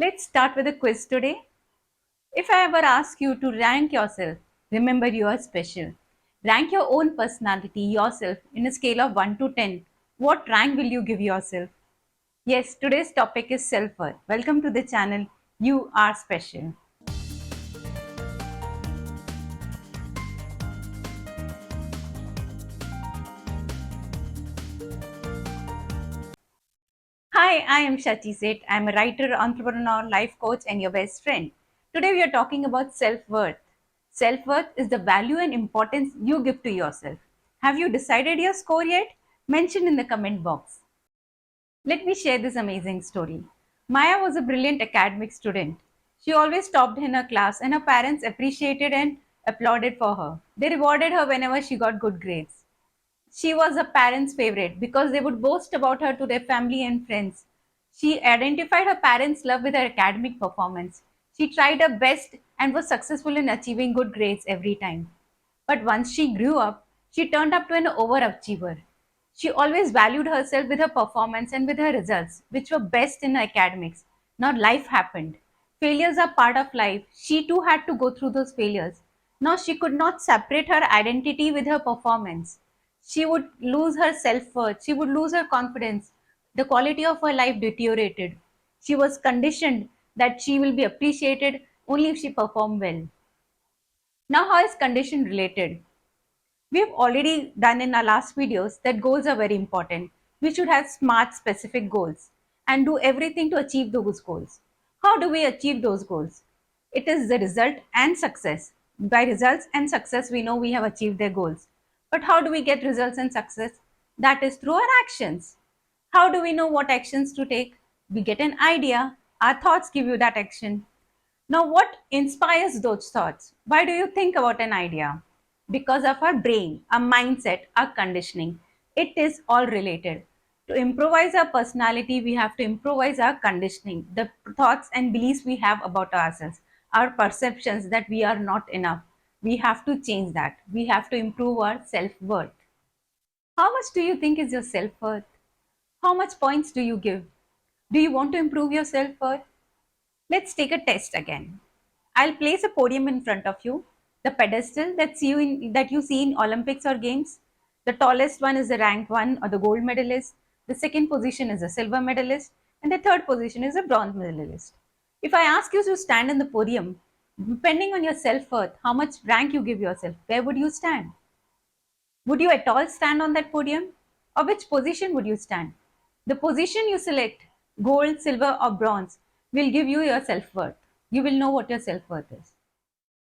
Let's start with a quiz today. If I ever ask you to rank yourself, remember you are special. Rank your own personality, yourself, in a scale of 1 to 10. What rank will you give yourself? Yes, today's topic is self worth. Welcome to the channel. You are special. Hi, I am Shachi Seth. I am a writer, entrepreneur, life coach, and your best friend. Today we are talking about self worth. Self worth is the value and importance you give to yourself. Have you decided your score yet? Mention in the comment box. Let me share this amazing story. Maya was a brilliant academic student. She always topped in her class, and her parents appreciated and applauded for her. They rewarded her whenever she got good grades. She was a parent's favorite because they would boast about her to their family and friends. She identified her parents' love with her academic performance. She tried her best and was successful in achieving good grades every time. But once she grew up, she turned up to an overachiever. She always valued herself with her performance and with her results, which were best in academics. Now life happened. Failures are part of life. She too had to go through those failures. Now she could not separate her identity with her performance. She would lose her self worth. She would lose her confidence. The quality of her life deteriorated. She was conditioned that she will be appreciated only if she performed well. Now, how is condition related? We have already done in our last videos that goals are very important. We should have smart, specific goals and do everything to achieve those goals. How do we achieve those goals? It is the result and success. By results and success, we know we have achieved their goals. But how do we get results and success? That is through our actions. How do we know what actions to take? We get an idea. Our thoughts give you that action. Now, what inspires those thoughts? Why do you think about an idea? Because of our brain, our mindset, our conditioning. It is all related. To improvise our personality, we have to improvise our conditioning, the thoughts and beliefs we have about ourselves, our perceptions that we are not enough. We have to change that. We have to improve our self worth. How much do you think is your self worth? How much points do you give? Do you want to improve your self worth? Let's take a test again. I'll place a podium in front of you, the pedestal that you see in Olympics or games. The tallest one is the rank one or the gold medalist. The second position is a silver medalist, and the third position is a bronze medalist. If I ask you to stand in the podium, depending on your self worth, how much rank you give yourself, where would you stand? Would you at all stand on that podium? Or which position would you stand? The position you select, gold, silver, or bronze, will give you your self worth. You will know what your self worth is.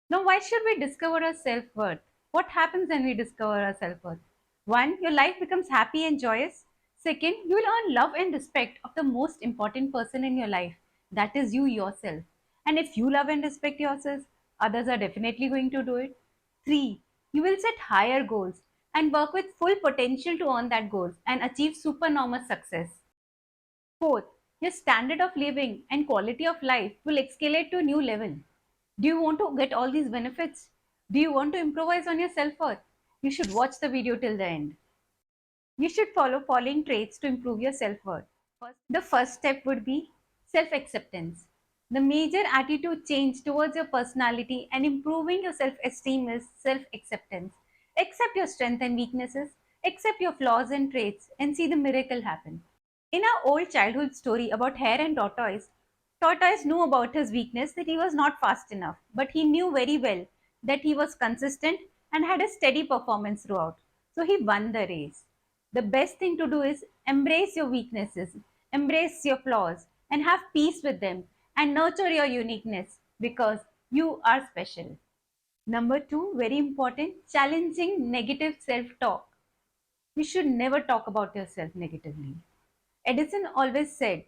Now, why should we discover our self worth? What happens when we discover our self worth? One, your life becomes happy and joyous. Second, you will earn love and respect of the most important person in your life. That is you yourself. And if you love and respect yourself, others are definitely going to do it. Three, you will set higher goals and work with full potential to earn that goals and achieve supernormal success. Fourth, your standard of living and quality of life will escalate to a new level. Do you want to get all these benefits? Do you want to improvise on your self worth? You should watch the video till the end. You should follow following traits to improve your self worth. The first step would be self acceptance. The major attitude change towards your personality and improving your self esteem is self acceptance. Accept your strengths and weaknesses, accept your flaws and traits, and see the miracle happen. In our old childhood story about hare and tortoise, tortoise knew about his weakness that he was not fast enough, but he knew very well that he was consistent and had a steady performance throughout. So he won the race. The best thing to do is embrace your weaknesses, embrace your flaws, and have peace with them and nurture your uniqueness because you are special. Number two, very important, challenging negative self talk. You should never talk about yourself negatively. Edison always said,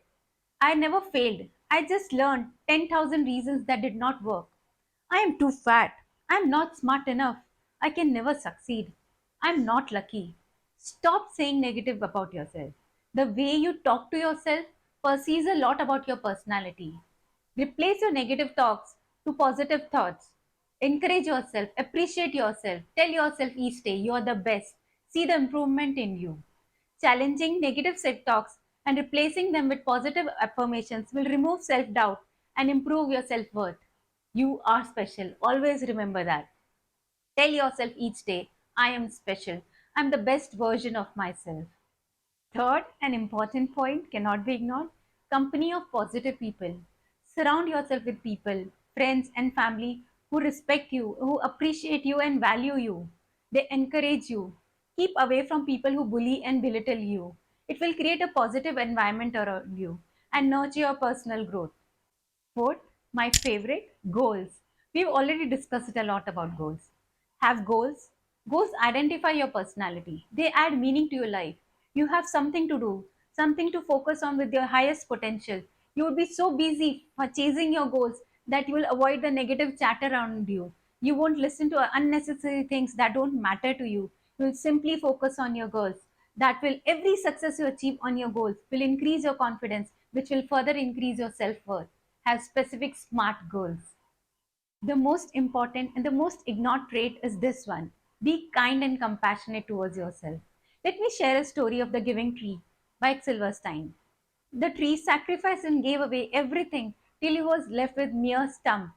I never failed. I just learned 10,000 reasons that did not work. I am too fat. I am not smart enough. I can never succeed. I am not lucky. Stop saying negative about yourself. The way you talk to yourself perceives a lot about your personality. Replace your negative talks to positive thoughts. Encourage yourself, appreciate yourself, tell yourself each day you are the best. See the improvement in you. Challenging negative self talks and replacing them with positive affirmations will remove self doubt and improve your self worth. You are special. Always remember that. Tell yourself each day, I am special. I'm the best version of myself. Third, an important point cannot be ignored, company of positive people. Surround yourself with people, friends, and family who respect you, who appreciate you, and value you. They encourage you. Keep away from people who bully and belittle you. It will create a positive environment around you and nurture your personal growth. Fourth, my favorite, goals. We've already discussed a lot about goals. Have goals. Goals identify your personality. They add meaning to your life. You have something to do, something to focus on with your highest potential. You will be so busy for chasing your goals that you will avoid the negative chatter around you. You won't listen to unnecessary things that don't matter to you. You will simply focus on your goals. That will, every success you achieve on your goals will increase your confidence, which will further increase your self worth. Have specific SMART goals. The most important and the most ignored trait is this one: be kind and compassionate towards yourself. Let me share a story of the giving tree by Silverstein. The tree sacrificed and gave away everything till he was left with mere stump.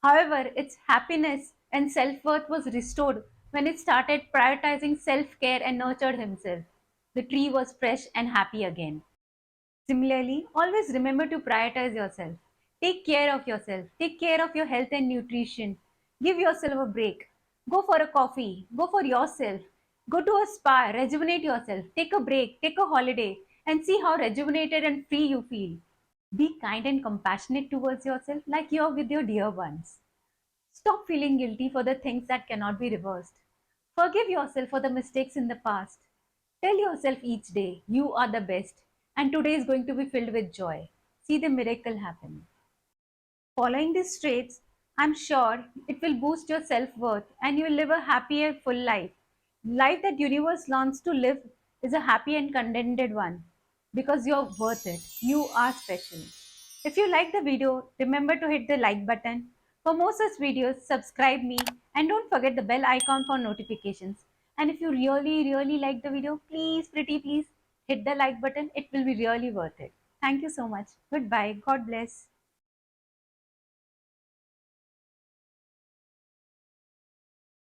However, its happiness and self worth was restored when it started prioritizing self care and nurtured himself. The tree was fresh and happy again. Similarly, always remember to prioritize yourself. Take care of yourself. Take care of your health and nutrition. Give yourself a break. Go for a coffee. Go for yourself. Go to a spa. Rejuvenate yourself. Take a break. Take a holiday and see how rejuvenated and free you feel. Be kind and compassionate towards yourself like you're with your dear ones. Stop feeling guilty for the things that cannot be reversed. Forgive yourself for the mistakes in the past. Tell yourself each day, you are the best, and today is going to be filled with joy. See the miracle happen. Following these traits, I'm sure it will boost your self-worth and you will live a happier, full life. Life that universe wants to live is a happy and contented one because you're worth it. You are special. If you like the video, remember to hit the like button. For more such videos, subscribe me and don't forget the bell icon for notifications. And if you really like the video, please, pretty please, hit the like button. It will be really worth it. Thank you so much. Goodbye. God bless.